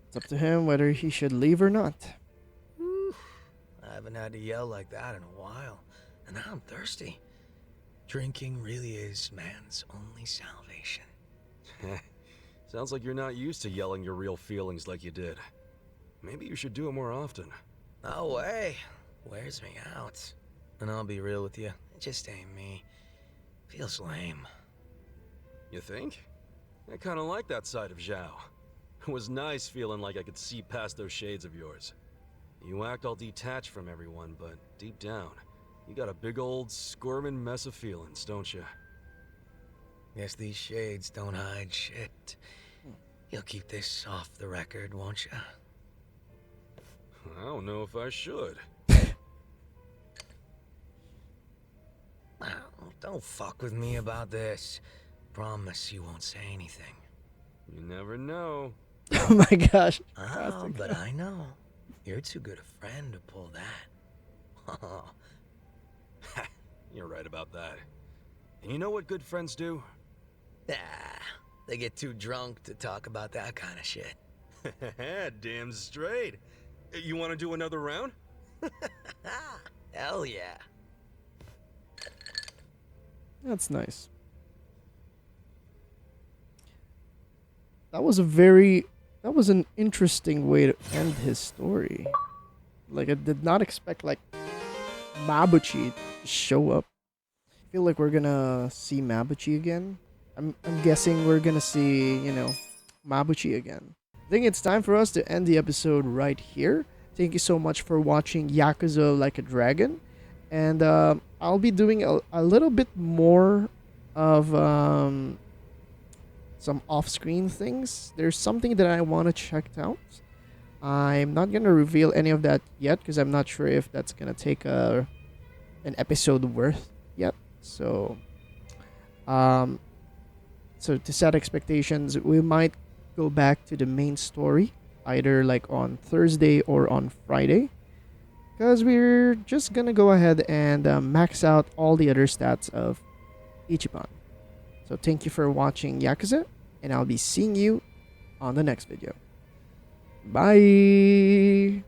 It's up to him whether he should leave or not. I haven't had to yell like that in a while, and now I'm thirsty. Drinking really is man's only salvation. Sounds like you're not used to yelling your real feelings like you did. Maybe you should do it more often. No way. Wears me out. And I'll be real with you, it just ain't me. Feels lame. You think? I kind of like that side of Zhao. It was nice feeling like I could see past those shades of yours. You act all detached from everyone, but deep down, you got a big old squirming mess of feelings, don't you? Guess these shades don't hide shit. You'll keep this off the record, won't you? I don't know if I should. Don't fuck with me about this. Promise you won't say anything. You never know. Oh my gosh. Oh, but I know. You're too good a friend to pull that. You're right about that. And you know what good friends do? They get too drunk to talk about that kind of shit. Damn straight. You want to do another round? Hell yeah. That's nice. That was an interesting way to end his story. Like, I did not expect, like, Mabuchi to show up. I feel like we're gonna see Mabuchi again. I'm guessing we're gonna see, you know, Mabuchi again. I think it's time for us to end the episode right here. Thank you so much for watching Yakuza Like a Dragon. And I'll be doing a little bit more of some off-screen things. There's something that I want to check out. I'm not gonna reveal any of that yet because I'm not sure if that's gonna take an episode worth yet. So, so to set expectations, we might go back to the main story either like on Thursday or on Friday, because we're just gonna go ahead and max out all the other stats of Ichiban. So thank you for watching Yakuza, and I'll be seeing you on the next video. Bye!